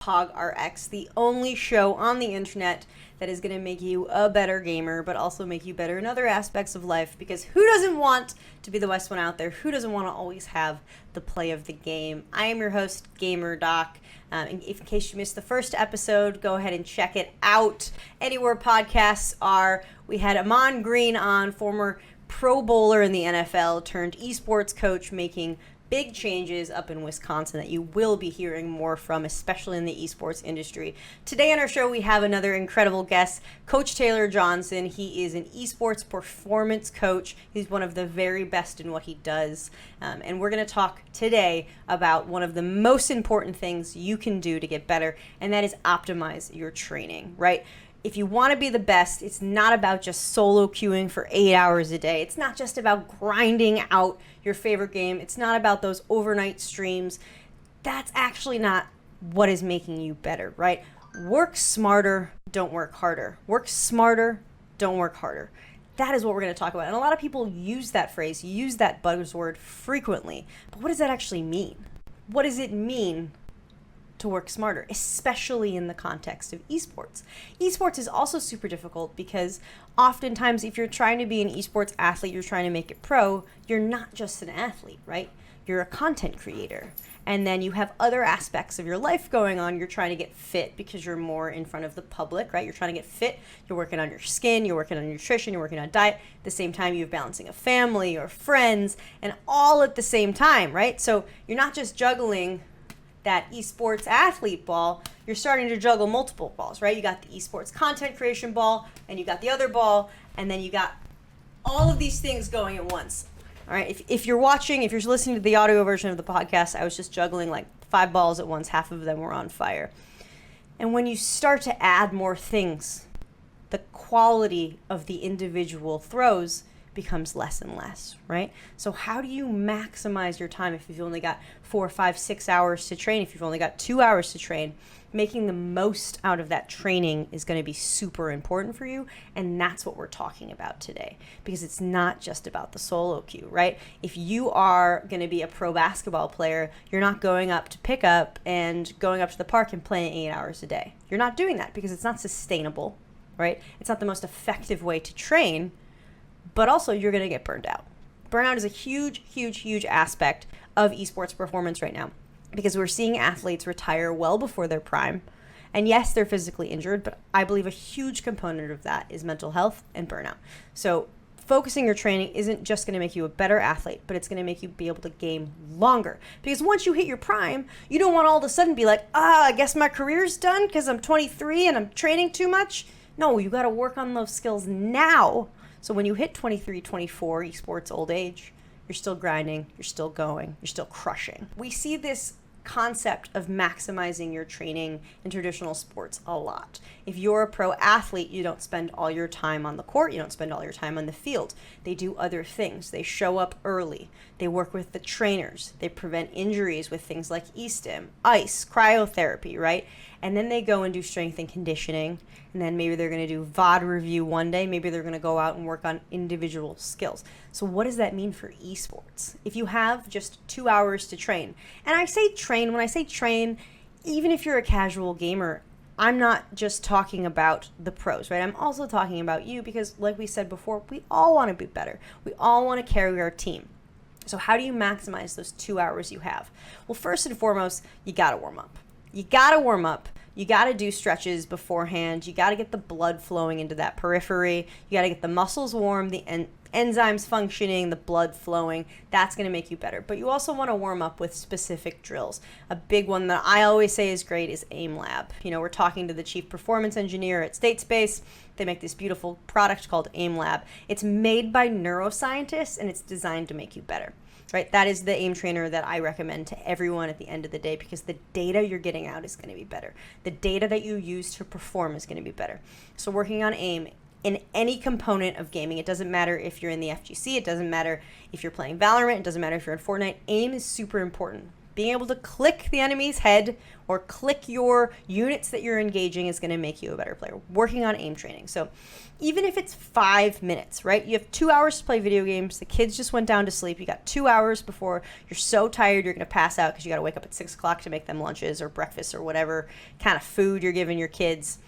PogRX, the only show on the internet that is going to make you a better gamer, but also make you better in other aspects of life, because who doesn't want to be the best one out there? Who doesn't want to always have the play of the game? I am your host, GamerDoc. In case you missed the first episode, go ahead and check it out anywhere podcasts are. We had Amon Green on, former Pro Bowler in the NFL, turned esports coach, making big changes up in Wisconsin that you will be hearing more from, especially in the esports industry. Today on our show, we have another incredible guest, Coach Taylor Johnson. He is an esports performance coach. He's one of the very best in what he does. And we're going to talk today about one of the most important things you can do to get better, and that is optimize your training, right? If you want to be the best, it's not about just solo queuing for 8 hours a day. It's not just about grinding out your favorite game. It's not about those overnight streams. That's actually not what is making you better, right? Work smarter, don't work harder. Work smarter, don't work harder. That is what we're going to talk about. And a lot of people use that phrase, use that buzzword frequently. But what does that actually mean? What does it mean to work smarter, especially in the context of esports? Esports is also super difficult because oftentimes if you're trying to be an esports athlete, you're trying to make it pro, you're not just an athlete, right? You're a content creator. And then you have other aspects of your life going on. You're trying to get fit because you're more in front of the public, right? You're trying to get fit. You're working on your skin. You're working on nutrition. You're working on diet. At the same time, you're balancing a family or friends, and all at the same time, right? So you're not just juggling that esports athlete ball, you're starting to juggle multiple balls, right? You got the esports content creation ball, and you got the other ball, and then you got all of these things going at once. All right, if you're watching, if you're listening to the audio version of the podcast, I was just juggling like 5 balls at once. Half of them were on fire. And when you start to add more things, the quality of the individual throws becomes less and less, right? So how do you maximize your time if you've only got 4, 5, 6 hours to train, if you've only got 2 hours to train? Making the most out of that training is going to be super important for you, and that's what we're talking about today, because it's not just about the solo queue, right? If you are going to be a pro basketball player, you're not going up to pick up and going up to the park and playing 8 hours a day. You're not doing that because it's not sustainable, right? It's not the most effective way to train, but also you're going to get burned out. Burnout is a huge, huge, huge aspect of esports performance right now, because we're seeing athletes retire well before their prime. And yes, they're physically injured, but I believe a huge component of that is mental health and burnout. So focusing your training isn't just going to make you a better athlete, but it's going to make you be able to game longer. Because once you hit your prime, you don't want all of a sudden be like, I guess my career's done because I'm 23 and I'm training too much. No, you got to work on those skills now. So when you hit 23, 24, esports old age, you're still grinding, you're still going, you're still crushing. We see this concept of maximizing your training in traditional sports a lot. If you're a pro athlete, you don't spend all your time on the court, you don't spend all your time on the field. They do other things. They show up early. They work with the trainers. They prevent injuries with things like e-stim, ice, cryotherapy, right? And then they go and do strength and conditioning. And then maybe they're going to do VOD review one day. Maybe they're going to go out and work on individual skills. So what does that mean for esports? If you have just 2 hours to train, and I say train, when I say train, even if you're a casual gamer, I'm not just talking about the pros, right? I'm also talking about you, because like we said before, we all want to be better. We all want to carry our team. So how do you maximize those 2 hours you have? Well, first and foremost, you got to warm up. You got to warm up. You got to do stretches beforehand. You got to get the blood flowing into that periphery. You got to get the muscles warm, the enzymes functioning, the blood flowing. That's going to make you better. But you also want to warm up with specific drills. A big one that I always say is great is Aim Lab. You know, we're talking to the chief performance engineer at Statespace. They make this beautiful product called Aim Lab. It's made by neuroscientists, and it's designed to make you better. Right, that is the AIM trainer that I recommend to everyone at the end of the day, because the data you're getting out is going to be better. The data that you use to perform is going to be better. So working on AIM in any component of gaming, it doesn't matter if you're in the FGC, it doesn't matter if you're playing Valorant, it doesn't matter if you're in Fortnite, AIM is super important. Being able to click the enemy's head or click your units that you're engaging is going to make you a better player. Working on aim training. So even if it's 5 minutes, right? You have 2 hours to play video games. The kids just went down to sleep. You got 2 hours before you're so tired you're going to pass out because you got to wake up at 6 o'clock to make them lunches or breakfast or whatever kind of food you're giving your kids.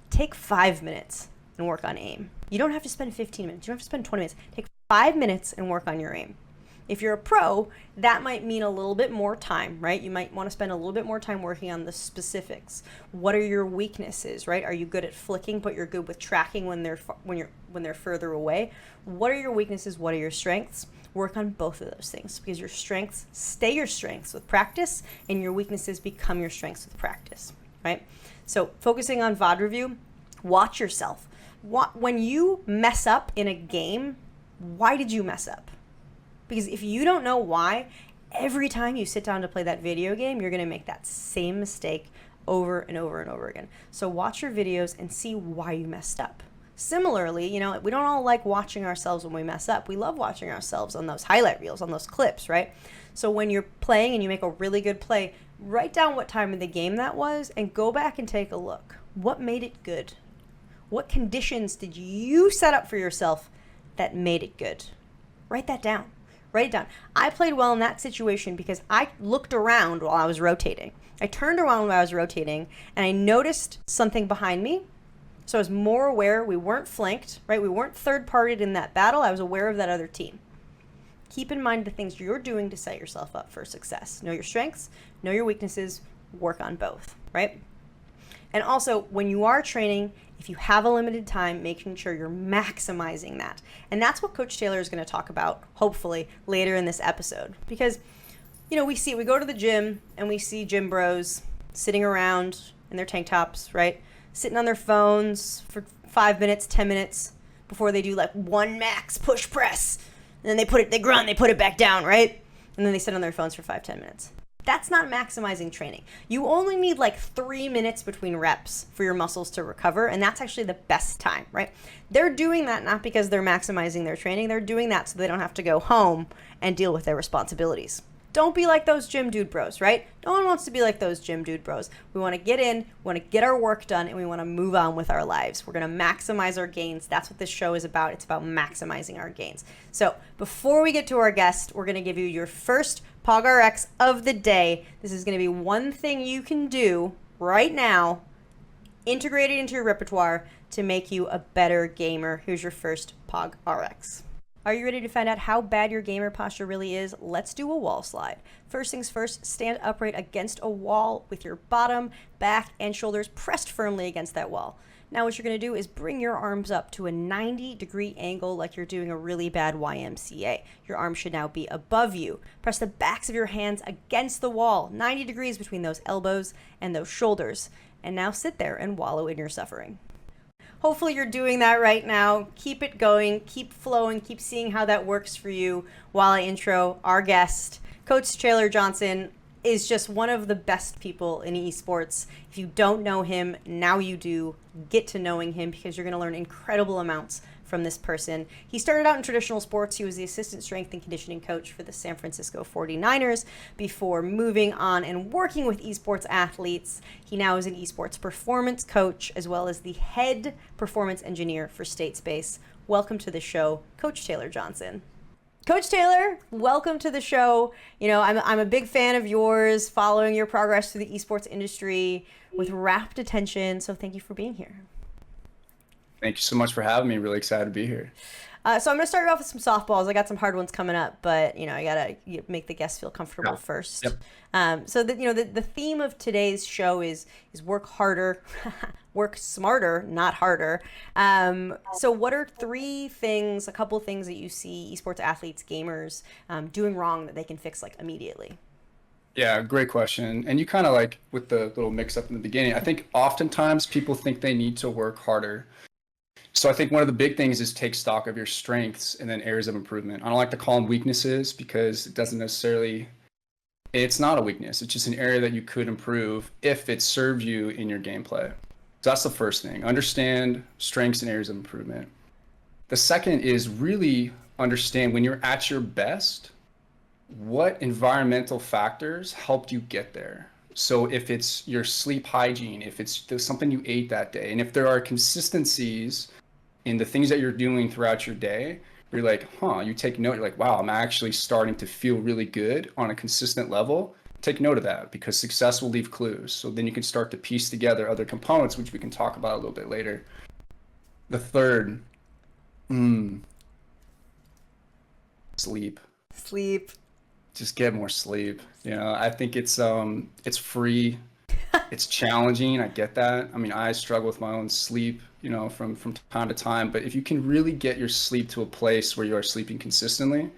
Take 5 minutes and work on aim. You don't have to spend 15 minutes. You don't have to spend 20 minutes. Take 5 minutes and work on your aim. If you're a pro, that might mean a little bit more time, right? You might want to spend a little bit more time working on the specifics. What are your weaknesses, right? Are you good at flicking, but you're good with tracking when they're further away? What are your weaknesses? What are your strengths? Work on both of those things, because your strengths stay your strengths with practice, and your weaknesses become your strengths with practice, right? So focusing on VOD review, watch yourself. When you mess up in a game, why did you mess up? Because if you don't know why, every time you sit down to play that video game, you're going to make that same mistake over and over and over again. So watch your videos and see why you messed up. Similarly, we don't all like watching ourselves when we mess up. We love watching ourselves on those highlight reels, on those clips, right? So when you're playing and you make a really good play, write down what time of the game that was and go back and take a look. What made it good? What conditions did you set up for yourself that made it good? Write that down. Write it down. I played well in that situation because I looked around while I was rotating. I turned around while I was rotating and I noticed something behind me. So I was more aware. We weren't flanked, right? We weren't third-partied in that battle. I was aware of that other team. Keep in mind the things you're doing to set yourself up for success. Know your strengths, know your weaknesses, work on both, right? And also, when you are training, if you have a limited time, making sure you're maximizing that. And that's what Coach Taylor is going to talk about, hopefully, later in this episode. Because, we go to the gym and we see gym bros sitting around in their tank tops, right? Sitting on their phones for 5 minutes, 10 minutes before they do like one max push press. And then they grunt, they put it back down, right? And then they sit on their phones for 5-10 minutes. That's not maximizing training. You only need like 3 minutes between reps for your muscles to recover, and that's actually the best time, right? They're doing that not because they're maximizing their training. They're doing that so they don't have to go home and deal with their responsibilities. Don't be like those gym dude bros, right? No one wants to be like those gym dude bros. We want to get in, we want to get our work done, and we want to move on with our lives. We're going to maximize our gains. That's what this show is about. It's about maximizing our gains. So before we get to our guest, we're going to give you your first PogRx of the day. This is going to be one thing you can do right now, integrate it into your repertoire to make you a better gamer. Here's your first PogRx. Are you ready to find out how bad your gamer posture really is? Let's do a wall slide. First things first, stand upright against a wall with your bottom, back, and shoulders pressed firmly against that wall. Now what you're going to do is bring your arms up to a 90-degree angle like you're doing a really bad YMCA. Your arms should now be above you. Press the backs of your hands against the wall, 90 degrees between those elbows and those shoulders. And now sit there and wallow in your suffering. Hopefully you're doing that right now. Keep it going, keep flowing, keep seeing how that works for you while I intro our guest. Coach Taylor Johnson is just one of the best people in esports. If you don't know him, now you do. Get to knowing him because you're going to learn incredible amounts from this person. He started out in traditional sports. He was the assistant strength and conditioning coach for the San Francisco 49ers before moving on and working with esports athletes. He now is an esports performance coach as well as the head performance engineer for State Space. Welcome to the show, Coach Taylor Johnson. Coach Taylor, welcome to the show. I'm a big fan of yours, following your progress through the esports industry with rapt attention. So thank you for being here. Thank you so much for having me. Really excited to be here. So I'm going to start off with some softballs. I got some hard ones coming up, but I got to make the guests feel comfortable first. Yep. So the theme of today's show is work harder, work smarter, not harder. So what are a couple things that you see esports athletes, gamers doing wrong that they can fix like immediately? Yeah, great question. And you kind of like with the little mix up in the beginning, I think oftentimes people think they need to work harder. So I think one of the big things is take stock of your strengths and then areas of improvement. I don't like to call them weaknesses because it's not a weakness. It's just an area that you could improve if it served you in your gameplay. So that's the first thing. Understand strengths and areas of improvement. The second is really understand when you're at your best, what environmental factors helped you get there. So if it's your sleep hygiene, if it's something you ate that day, and if there are consistencies in the things that you're doing throughout your day, you're like, you take note, you're like, wow, I'm actually starting to feel really good on a consistent level. Take note of that because success will leave clues. So then you can start to piece together other components, which we can talk about a little bit later. The third, sleep. Sleep. Just get more sleep. I think it's free. It's challenging. I get that. I mean, I struggle with my own sleep, from time to time. But if you can really get your sleep to a place where you are sleeping consistently,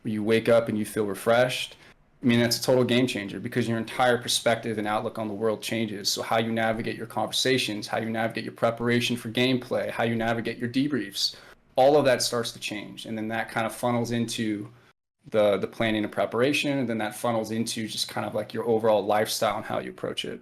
where you wake up and you feel refreshed, I mean, that's a total game changer because your entire perspective and outlook on the world changes. So how you navigate your conversations, how you navigate your preparation for gameplay, how you navigate your debriefs, all of that starts to change. And then that kind of funnels into the planning and preparation, and then that funnels into just kind of like your overall lifestyle and how you approach it.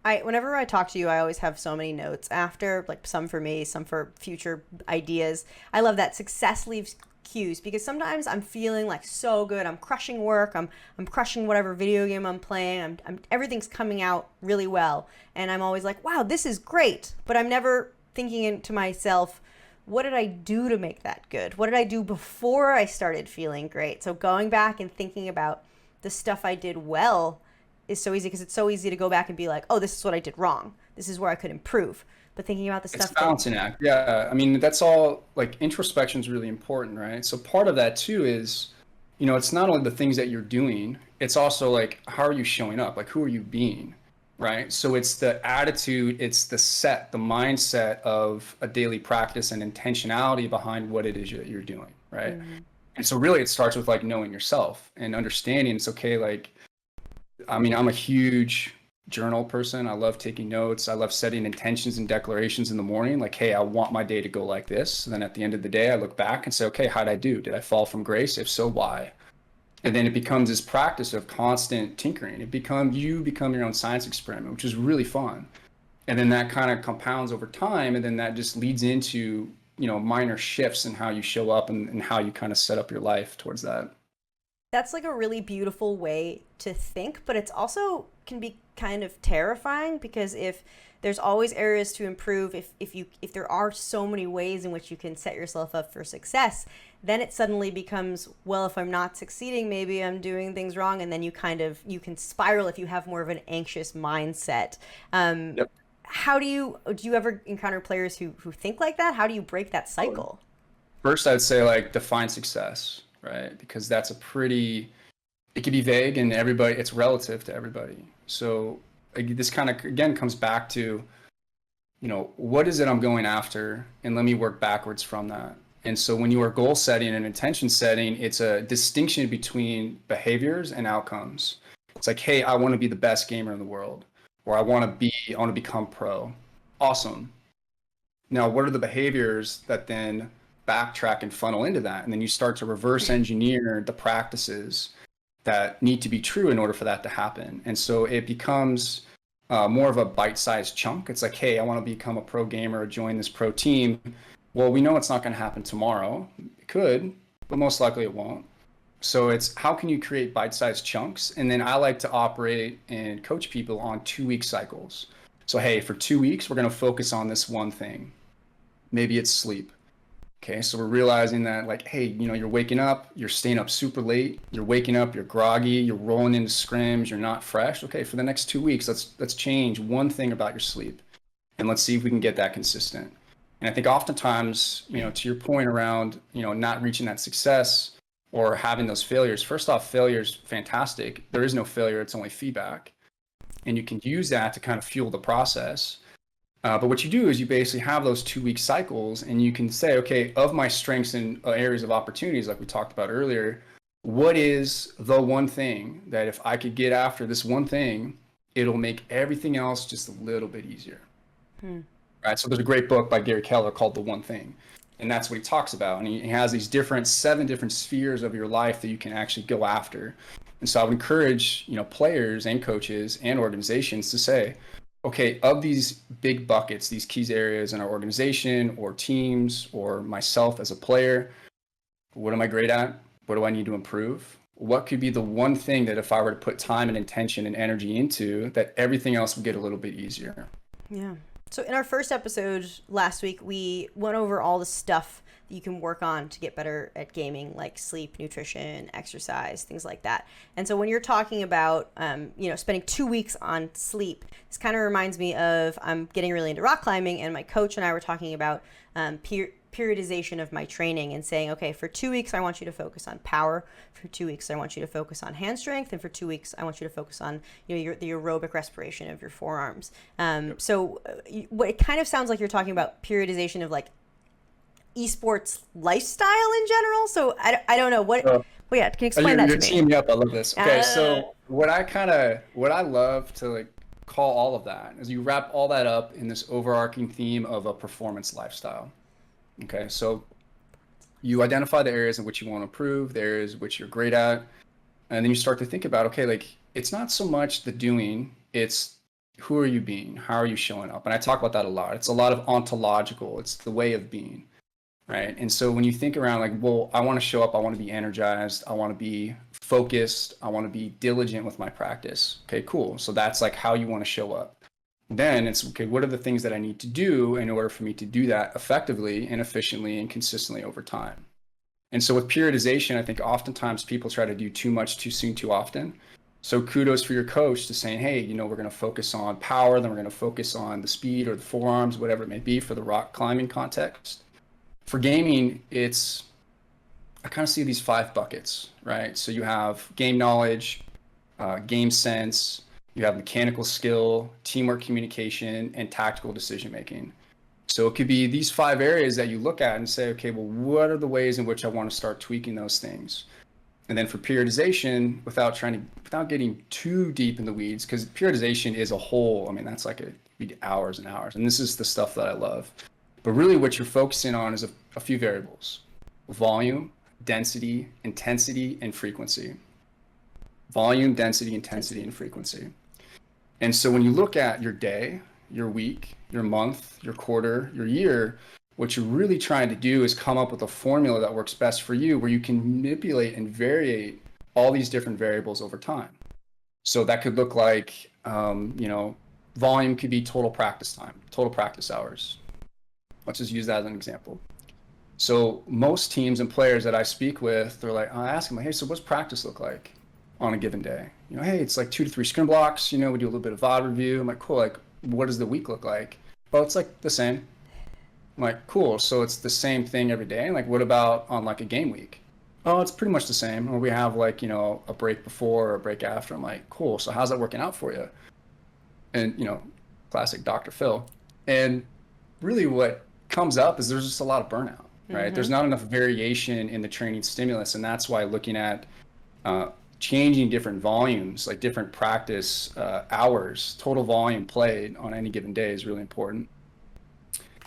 Whenever I talk to you, I always have so many notes after, like some for me, some for future ideas. I love that success leaves cues because sometimes I'm feeling like so good. I'm crushing work. I'm crushing whatever video game I'm playing. Everything's coming out really well, and I'm always like, wow, this is great. But I'm never thinking to myself, what did I do to make that good? What did I do before I started feeling great? So going back and thinking about the stuff I did well is so easy because it's so easy to go back and be like, oh, this is what I did wrong. This is where I could improve. But thinking about the It's stuff a balancing act. Yeah. I mean, that's all like introspection is really important, right? So part of that too is, it's not only the things that you're doing, it's also like, how are you showing up? Like, who are you being? Right. So it's the attitude, it's the mindset of a daily practice and intentionality behind what it is that you're doing. Right. mm-hmm. And so really it starts with like knowing yourself and understanding it's okay. Like, I mean, I'm a huge journal person. I love taking notes. I love setting intentions and declarations in the morning. Like, hey, I want my day to go like this. And then at the end of the day, I look back and say, okay, how'd I do? Did I fall from grace? If so, why? And then it becomes this practice of constant tinkering. You become your own science experiment, which is really fun. And then that kind of compounds over time. And then that just leads into, minor shifts in how you show up and how you kind of set up your life towards that. That's like a really beautiful way to think, but it's also can be kind of terrifying because if there's always areas to improve, if there are so many ways in which you can set yourself up for success, then it suddenly becomes, well, if I'm not succeeding, maybe I'm doing things wrong, and then you can spiral if you have more of an anxious mindset. Yep. How do you ever encounter players who think like that? How do you break that cycle? First, I'd say like define success, right? Because it can be vague and it's relative to everybody. So this kind of, again, comes back to, what is it I'm going after? And let me work backwards from that. And so when you are goal setting and intention setting, it's a distinction between behaviors and outcomes. It's like, hey, I want to be the best gamer in the world, or I want to become pro. Awesome. Now, what are the behaviors that then backtrack and funnel into that? And then you start to reverse engineer the practices that need to be true in order for that to happen. And so it becomes more of a bite-sized chunk. It's like, hey, I want to become a pro gamer or join this pro team. Well, we know it's not going to happen tomorrow. It could, but most likely it won't. So it's how can you create bite-sized chunks? And then I like to operate and coach people on 2-week cycles. So, hey, for 2 weeks, we're going to focus on this one thing. Maybe it's sleep. Okay, so we're realizing that like, hey, you're waking up, you're staying up super late, you're waking up, you're groggy, you're rolling into scrims, you're not fresh. Okay, for the next 2 weeks, let's change one thing about your sleep, and let's see if we can get that consistent. And I think oftentimes, to your point around, not reaching that success or having those failures. First off, failure's fantastic. There is no failure; it's only feedback, and you can use that to kind of fuel the process. But what you do is you basically have those 2-week cycles and you can say, okay, of my strengths and areas of opportunities, like we talked about earlier, what is the one thing that if I could get after this one thing, it'll make everything else just a little bit easier. Right. So there's a great book by Gary Keller called The One Thing. And that's what he talks about. And he has these 7 different spheres of your life that you can actually go after. And so I would encourage, players and coaches and organizations to say, okay, of these big buckets, these key areas in our organization or teams or myself as a player, what am I great at? What do I need to improve? what could be the one thing that if I were to put time and intention and energy into, that everything else would get a little bit easier. Yeah. So in our first episode last week, we went over all the stuff that you can work on to get better at gaming, like sleep, nutrition, exercise, things like that. And so when you're talking about, spending 2 weeks on sleep, this kind of reminds me of I'm getting really into rock climbing, and my coach and I were talking about periodization of my training and saying, okay, for 2 weeks, I want you to focus on power. For 2 weeks, I want you to focus on hand strength. And for 2 weeks, I want you to focus on the aerobic respiration of your forearms. So what it kind of sounds like you're talking about periodization of like esports lifestyle in general. So I don't know what. Well, yeah, can you explain that to me? You're teaming me up. I love this. Okay, so what I love to like call all of that is you wrap all that up in this overarching theme of a performance lifestyle. Okay, so you identify the areas in which you want to improve, the areas which you're great at, and then you start to think about, okay, like it's not so much the doing, it's who are you being? How are you showing up? And I talk about that a lot. It's a lot of ontological. It's the way of being, right? And so when you think around like, well, I want to show up, I want to be energized, I want to be focused, I want to be diligent with my practice. Okay, cool. So that's like how you want to show up. Then it's, okay, what are the things that I need to do in order for me to do that effectively and efficiently and consistently over time? And so with periodization, I think oftentimes people try to do too much too soon, too often. So kudos for your coach to saying, hey, we're going to focus on power, then we're going to focus on the speed or the forearms, whatever it may be for the rock climbing context. For gaming, I kind of see these 5 buckets, right? So you have game knowledge, game sense, you have mechanical skill, teamwork, communication, and tactical decision making. So it could be these 5 areas that you look at and say, okay, well, what are the ways in which I want to start tweaking those things? And then for periodization, without getting too deep in the weeds, because periodization is a whole, I mean, that's like hours and hours. And this is the stuff that I love. But really what you're focusing on is a few variables: volume, density, intensity, and frequency. Volume, density, intensity, and frequency. And so when you look at your day, your week, your month, your quarter, your year, what you're really trying to do is come up with a formula that works best for you, where you can manipulate and vary all these different variables over time. So that could look like, volume could be total practice time, total practice hours. Let's just use that as an example. So most teams and players that I speak with, they're like, I ask them, like, hey, so what's practice look like on a given day? Hey, it's like 2 to 3 scrim blocks. We do a little bit of VOD review. I'm like, cool. Like, what does the week look like? Oh, it's like the same. I'm like, cool. So it's the same thing every day. Like, what about on like a game week? Oh, it's pretty much the same. Or we have like, a break before or a break after. I'm like, cool. So how's that working out for you? And, classic Dr. Phil. And really what comes up is there's just a lot of burnout, right? Mm-hmm. There's not enough variation in the training stimulus. And that's why looking at changing different volumes, like different practice hours, total volume played on any given day is really important.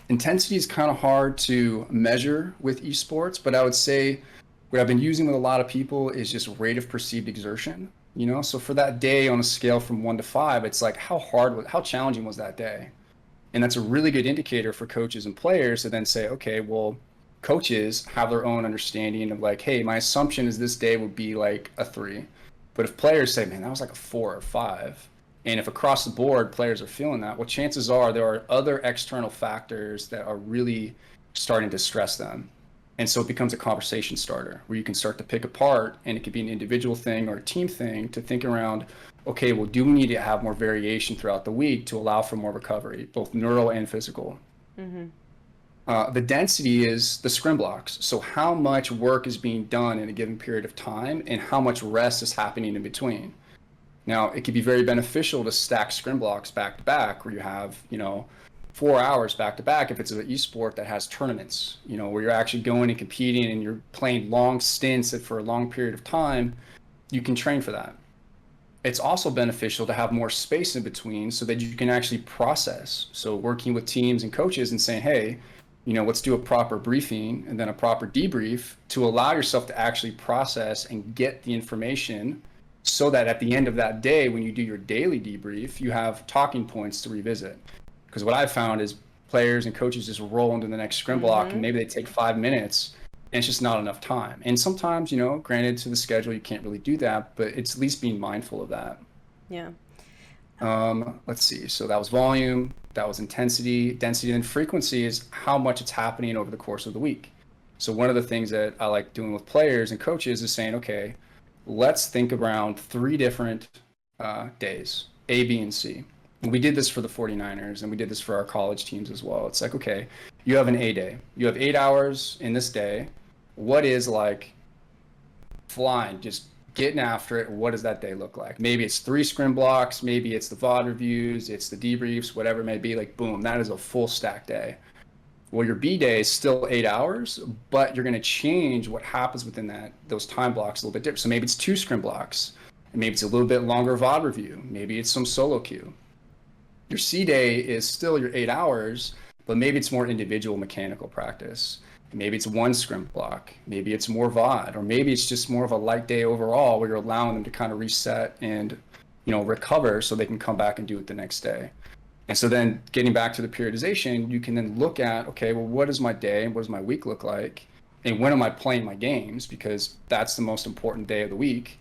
Intensity is kind of hard to measure with esports, but I would say what I've been using with a lot of people is just rate of perceived exertion. So for that day on a scale from 1 to 5, it's like how challenging was that day? And that's a really good indicator for coaches and players to then say, okay, well, coaches have their own understanding of like, hey, my assumption is this day would be like a 3. But if players say, man, that was like a 4 or 5, and if across the board players are feeling that, well, chances are there are other external factors that are really starting to stress them. And so it becomes a conversation starter where you can start to pick apart, and it could be an individual thing or a team thing to think around, okay, well, do we need to have more variation throughout the week to allow for more recovery, both neural and physical? Mm-hmm. The density is the scrim blocks. So how much work is being done in a given period of time and how much rest is happening in between. Now, it could be very beneficial to stack scrim blocks back to back where you have, 4 hours back to back if it's an esport that has tournaments, where you're actually going and competing and you're playing long stints for a long period of time. You can train for that. It's also beneficial to have more space in between so that you can actually process. So working with teams and coaches and saying, hey, let's do a proper briefing and then a proper debrief to allow yourself to actually process and get the information so that at the end of that day, when you do your daily debrief, you have talking points to revisit. Because what I've found is players and coaches just roll into the next scrim block, and maybe they take 5 minutes And it's just not enough time. And sometimes, you know, granted to the schedule, you can't really do that, but it's at least being mindful of that. Yeah. Let's see. So that was volume, that was intensity, density, and frequency is how much it's happening over the course of the week. So one of the things that I like doing with players and coaches is saying, okay, let's think around 3 different days, A, B, and C. And we did this for the 49ers and we did this for our college teams as well. It's like, okay, you have an A day. You have 8 hours in this day. What is like flying, just getting after it? What does that day look like? Maybe it's 3 scrim blocks, maybe it's the VOD reviews, it's the debriefs, whatever it may be. Like, boom, that is a full stack day. Well, your B day is still 8 hours, but you're going to change what happens within those time blocks a little bit different. So maybe it's 2 scrim blocks, and maybe it's a little bit longer VOD review. Maybe it's some solo queue. Your C day is still your 8 hours, but maybe it's more individual mechanical practice. Maybe it's 1 scrim block. Maybe it's more VOD, or maybe it's just more of a light day overall where you're allowing them to kind of reset and, you know, recover so they can come back and do it the next day. And so then getting back to the periodization, you can then look at, okay, well, what does my day and what does my week look like? And when am I playing my games? Because that's the most important day of the week.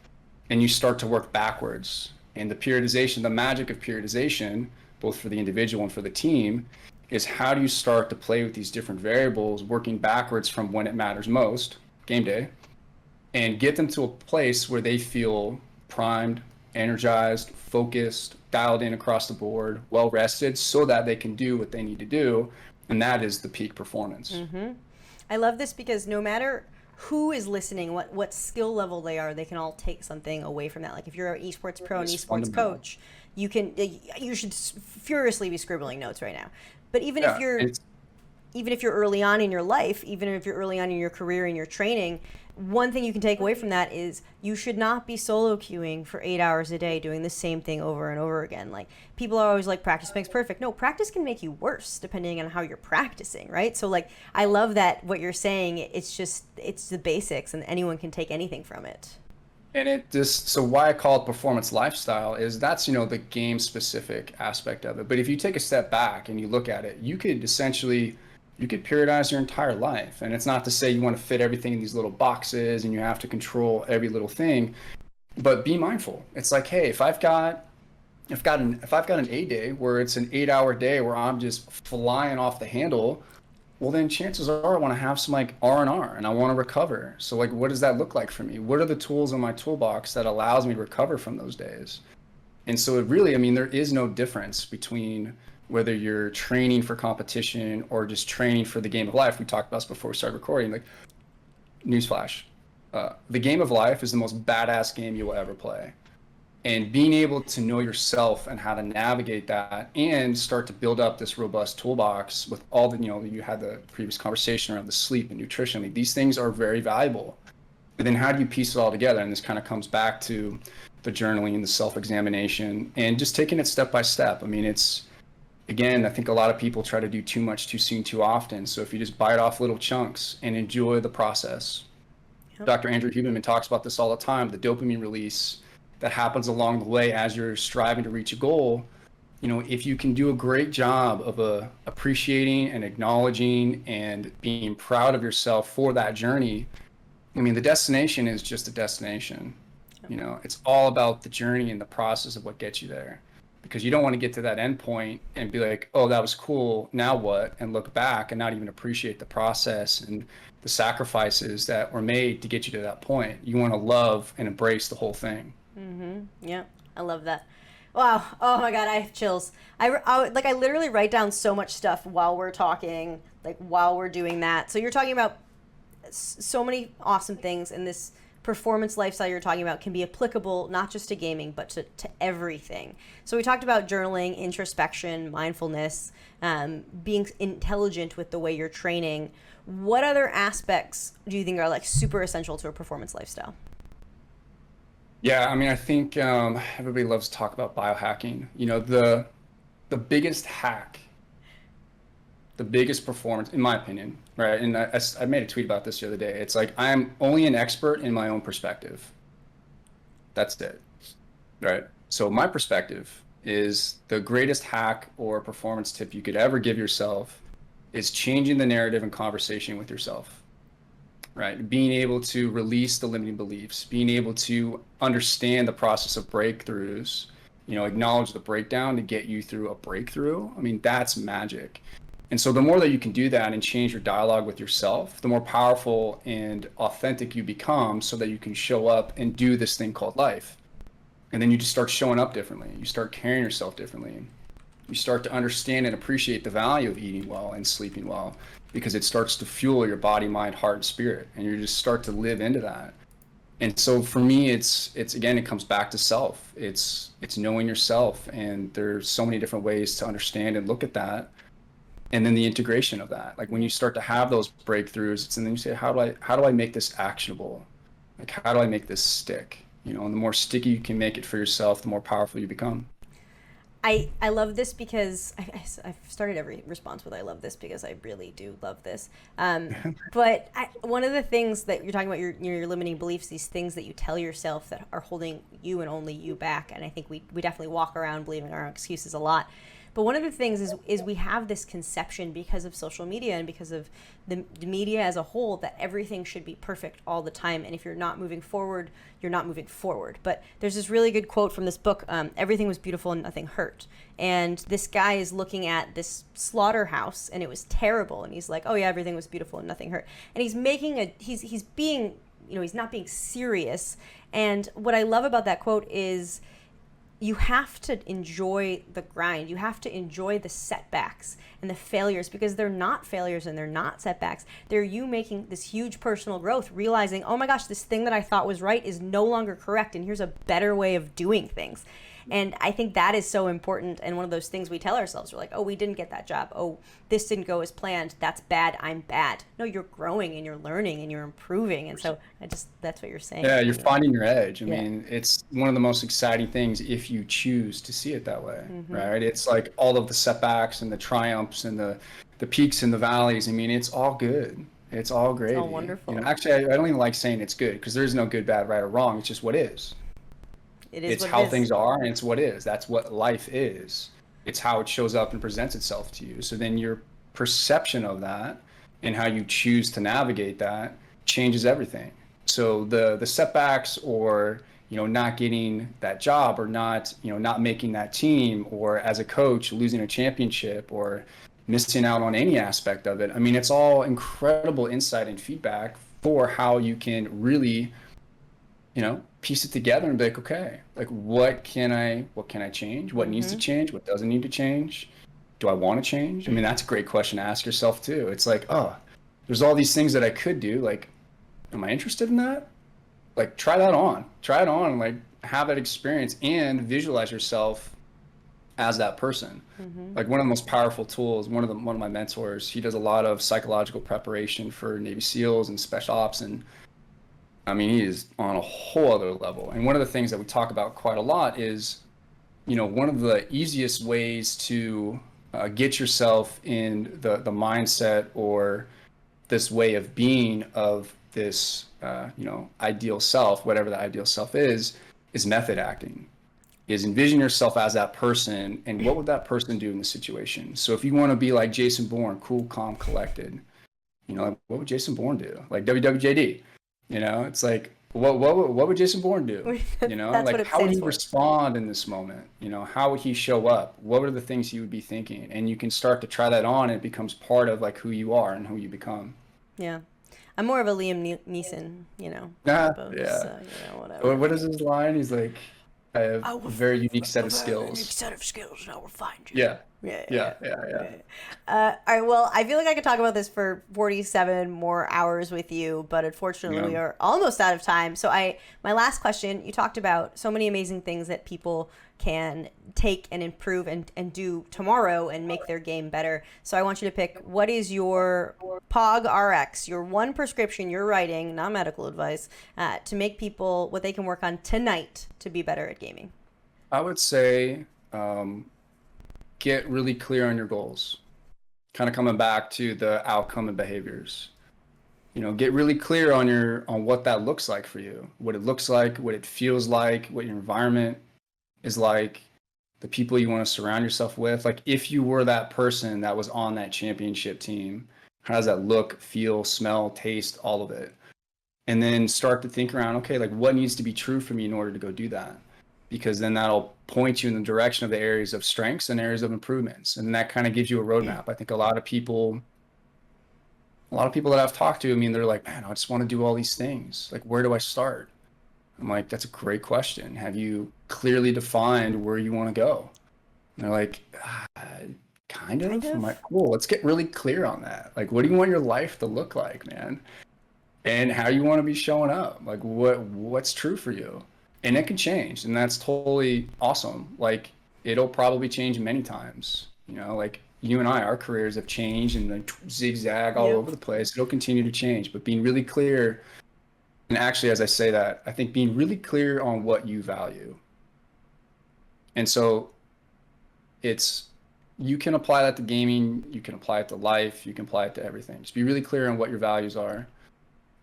And you start to work backwards. And the periodization, the magic of periodization, both for the individual and for the team, is how do you start to play with these different variables, working backwards from when it matters most, game day, and get them to a place where they feel primed, energized, focused, dialed in across the board, well rested, so that they can do what they need to do. And that is the peak performance. Mm-hmm. I love this because no matter who is listening, what skill level they are, they can all take something away from that. Like if you're an esports pro and esports coach, you should furiously be scribbling notes right now. But even if you're early on in your life, even if you're early on in your career and your training, one thing you can take away from that is you should not be solo queuing for 8 hours a day doing the same thing over and over again. Like people are always like, practice makes perfect. No, practice can make you worse depending on how you're practicing, right? So like, I love that what you're saying, it's the basics and anyone can take anything from it. And so why I call it performance lifestyle is that's, you know, the game specific aspect of it. But if you take a step back and you look at it, you could periodize your entire life. And it's not to say you want to fit everything in these little boxes and you have to control every little thing, but be mindful. It's like, hey, if I've got an A day where it's an 8-hour day where I'm just flying off the handle, well, then chances are I want to have some like R&R and I want to recover. So like, what does that look like for me? What are the tools in my toolbox that allows me to recover from those days? And so it really, I mean, there is no difference between whether you're training for competition or just training for the game of life. We talked about this before we started recording, like newsflash. The game of life is the most badass game you will ever play. And being able to know yourself and how to navigate that and start to build up this robust toolbox with all the, you know, you had the previous conversation around the sleep and nutrition. Like, these things are very valuable. But then how do you piece it all together? And this kind of comes back to the journaling, the self-examination, and just taking it step by step. I mean, again, I think a lot of people try to do too much too soon too often. So if you just bite off little chunks and enjoy the process. Yep. Dr. Andrew Huberman talks about this all the time, the dopamine release that happens along the way as you're striving to reach a goal. You know, if you can do a great job of appreciating and acknowledging and being proud of yourself for that journey, I mean, the destination is just a destination. You know, it's all about the journey and the process of what gets you there, because you don't want to get to that end point and be like, oh, that was cool, now what? And look back and not even appreciate the process and the sacrifices that were made to get you to that point. You want to love and embrace the whole thing. Mm-hmm. Yeah, I love that. Wow. Oh my God, I have chills. I literally write down so much stuff while we're talking, like while we're doing that. So you're talking about so many awesome things, and this performance lifestyle you're talking about can be applicable not just to gaming, but to everything. So we talked about journaling, introspection, mindfulness, being intelligent with the way you're training. What other aspects do you think are like super essential to a performance lifestyle? Yeah, I mean, I think everybody loves to talk about biohacking. You know, the biggest hack, the biggest performance, in my opinion, right? And I made a tweet about this the other day. It's like, I'm only an expert in my own perspective. That's it, right? So my perspective is the greatest hack or performance tip you could ever give yourself is changing the narrative and conversation with yourself. right? Being able to release the limiting beliefs, being able to understand the process of breakthroughs, acknowledge the breakdown to get you through a breakthrough. I mean, that's magic. And so the more that you can do that and change your dialogue with yourself, the more powerful and authentic you become so that you can show up and do this thing called life. And then you just start showing up differently. You start carrying yourself differently. You start to understand and appreciate the value of eating well and sleeping well because it starts to fuel your body, mind, heart, and spirit. And you just start to live into that. And so for me, it's again, it comes back to self. It's knowing yourself. And there's so many different ways to understand and look at that. And then the integration of that. Like when you start to have those breakthroughs, and then you say, how do I make this actionable? Like, how do I make this stick? And the more sticky you can make it for yourself, the more powerful you become. I love this because I've started every response with I love this because I really do love this. But one of the things that you're talking about, your limiting beliefs, these things that you tell yourself that are holding you and only you back. And I think we definitely walk around believing our excuses a lot. But one of the things is we have this conception because of social media and because of the media as a whole that everything should be perfect all the time. And if you're not moving forward, you're not moving forward. But there's this really good quote from this book, everything was beautiful and nothing hurt. And this guy is looking at this slaughterhouse and it was terrible. And he's like, oh yeah, everything was beautiful and nothing hurt. And he's making he's being, he's not being serious. And what I love about that quote is, you have to enjoy the grind. You have to enjoy the setbacks and the failures because they're not failures and they're not setbacks. They're you making this huge personal growth, realizing, oh my gosh, this thing that I thought was right is no longer correct. And here's a better way of doing things. And I think that is so important. And one of those things we tell ourselves, we're like, oh, we didn't get that job. Oh, this didn't go as planned. That's bad. I'm bad. No, you're growing and you're learning and you're improving. And so that's what you're saying. Yeah, you're finding your edge. I mean, it's one of the most exciting things if you choose to see it that way, right? It's like all of the setbacks and the triumphs and the peaks and the valleys. I mean, it's all good. It's all great. It's all wonderful. Actually, I don't even like saying it's good because there's no good, bad, right, or wrong. It's just what is. It's how things are, and it's what is. That's what life is. It's how it shows up and presents itself to you. So then your perception of that and how you choose to navigate that changes everything. So the setbacks or not getting that job or not making that team or as a coach losing a championship or missing out on any aspect of it. I mean, it's all incredible insight and feedback for how you can really piece it together and be like, okay, like what can I change? What needs to change? What doesn't need to change? Do I want to change? I mean, that's a great question to ask yourself too. It's like, oh, there's all these things that I could do. Like, am I interested in that? Like, try it on, and like have that experience and visualize yourself as that person. Like one of the most powerful tools, one of my mentors, he does a lot of psychological preparation for Navy SEALs and special ops, and I mean, he is on a whole other level. And one of the things that we talk about quite a lot is, one of the easiest ways to get yourself in the mindset or this way of being of this, ideal self, whatever the ideal self is method acting, is envision yourself as that person and what would that person do in the situation. So if you want to be like Jason Bourne, cool, calm, collected, what would Jason Bourne do? Like WWJD. It's like, what would Jason Bourne do? Like how would he respond in this moment? How would he show up? What are the things he would be thinking? And you can start to try that on, and it becomes part of like who you are and who you become. Yeah. I'm more of a Liam Neeson, whatever. What is his line? He's like, I have a very unique set of skills. Unique set of skills, and I will find you. Yeah. Yeah. All right, well, I feel like I could talk about this for 47 more hours with you, but unfortunately we are almost out of time. So my last question, you talked about so many amazing things that people can take and improve and do tomorrow and make their game better. So I want you to pick, what is your POG RX, your one prescription you're writing, not medical advice, to make people what they can work on tonight to be better at gaming? I would say get really clear on your goals. Kind of coming back to the outcome and behaviors. Get really clear on what that looks like for you, what it looks like, what it feels like, what your environment is like, the people you want to surround yourself with. Like if you were that person that was on that championship team, how does that look, feel, smell, taste, all of it? and then start to think around, okay, like what needs to be true for me in order to go do that? Because then that'll point you in the direction of the areas of strengths and areas of improvements. And that kind of gives you a roadmap. I think a lot of people that I've talked to, I mean, they're like, man, I just want to do all these things. Like, where do I start? I'm like, that's a great question. Have you clearly defined where you want to go? And they're like, kind of. I'm like, cool, let's get really clear on that. Like, what do you want your life to look like, man? And how you want to be showing up? Like, what's true for you? And it can change, and that's totally awesome. Like, it'll probably change many times. You know, like you and I, our careers have changed and like zigzag all over the place. It'll continue to change, but being really clear. And actually, as I say that, I think being really clear on what you value. And so you can apply that to gaming, you can apply it to life, you can apply it to everything. Just be really clear on what your values are,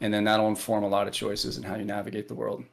and then that'll inform a lot of choices and how you navigate the world.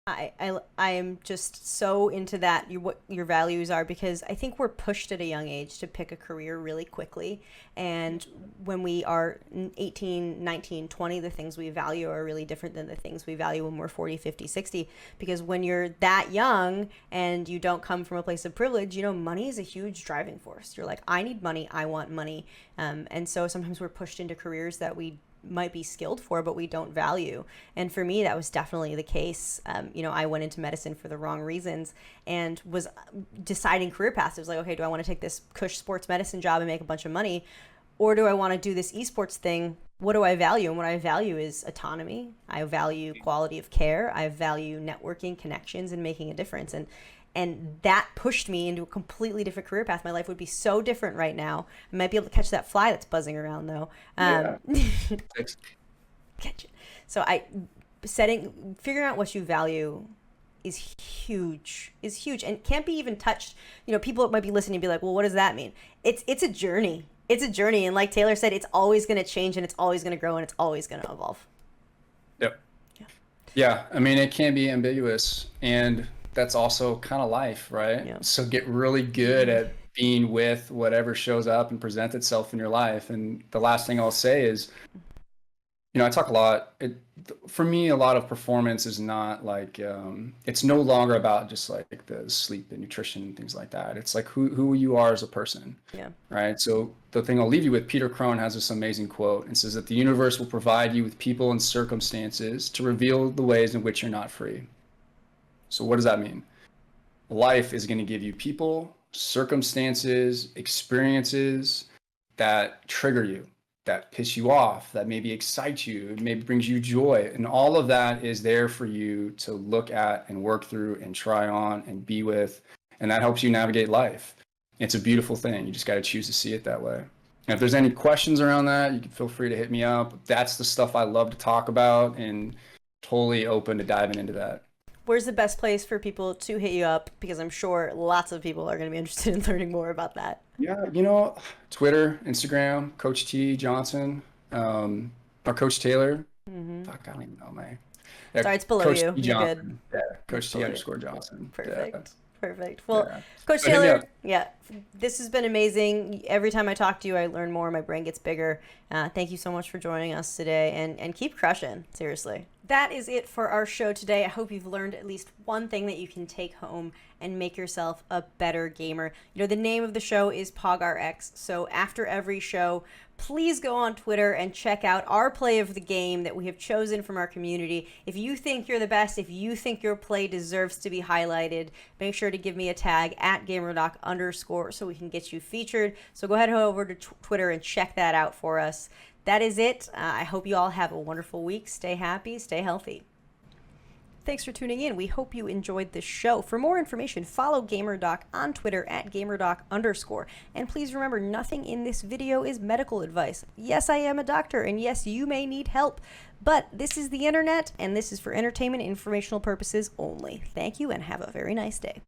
I am just so into that, what your values are, because I think we're pushed at a young age to pick a career really quickly. And when we are 18, 19, 20, the things we value are really different than the things we value when we're 40, 50, 60. Because when you're that young and you don't come from a place of privilege, you know, money is a huge driving force. You're like, I need money, I want money. And so sometimes we're pushed into careers that we might be skilled for, but we don't value. And for me, that was definitely the case. You know, I went into medicine for the wrong reasons and was deciding career paths. It was like, okay, do I want to take this cush sports medicine job and make a bunch of money? Or do I want to do this esports thing? What do I value? And what I value is autonomy. I value quality of care. I value networking, connections, and making a difference. And that pushed me into a completely different career path. My life would be so different right now. I might be able to catch that fly that's buzzing around, though. Catch it. So figuring out what you value is huge, and can't be even touched. You know, people might be listening and be like, well, what does that mean? It's a journey. It's a journey. And like Taylor said, it's always going to change, and it's always going to grow, and it's always going to evolve. Yep. Yeah. I mean, it can be ambiguous, and that's also kind of life, right? Yeah. So get really good at being with whatever shows up and presents itself in your life. And the last thing I'll say is, you know, I talk a lot. For me, a lot of performance is not like, it's no longer about just like the sleep and nutrition and things like that. It's like who you are as a person. Yeah. Right. So the thing I'll leave you with, Peter Crone has this amazing quote and says that the universe will provide you with people and circumstances to reveal the ways in which you're not free. So what does that mean? Life is going to give you people, circumstances, experiences that trigger you, that piss you off, that maybe excite you, maybe brings you joy. And all of that is there for you to look at and work through and try on and be with. And that helps you navigate life. It's a beautiful thing. You just got to choose to see it that way. And if there's any questions around that, you can feel free to hit me up. That's the stuff I love to talk about, and totally open to diving into that. Where's the best place for people to hit you up? Because I'm sure lots of people are going to be interested in learning more about that. Yeah, you know, Twitter, Instagram, Coach T Johnson, or Coach Taylor. Mm-hmm. Fuck, I don't even know, man. Yeah, sorry, it's below Coach you. T You're Johnson. good. Yeah, Coach T _ Johnson. Perfect. Yeah. Perfect. Well, Coach Taylor, this has been amazing. Every time I talk to you, I learn more. My brain gets bigger. Thank you so much for joining us today, and keep crushing. Seriously. That is it for our show today. I hope you've learned at least one thing that you can take home and make yourself a better gamer. You know, the name of the show is PogRX. So after every show, please go on Twitter and check out our play of the game that we have chosen from our community. If you think you're the best, if you think your play deserves to be highlighted, make sure to give me a tag at GamerDoc _ so we can get you featured. So go ahead and head over to Twitter and check that out for us. That is it. I hope you all have a wonderful week. Stay happy, stay healthy. Thanks for tuning in. We hope you enjoyed this show. For more information, follow GamerDoc on Twitter at GamerDoc _. And please remember, nothing in this video is medical advice. Yes, I am a doctor, and yes, you may need help, but this is the internet, and this is for entertainment and informational purposes only. Thank you, and have a very nice day.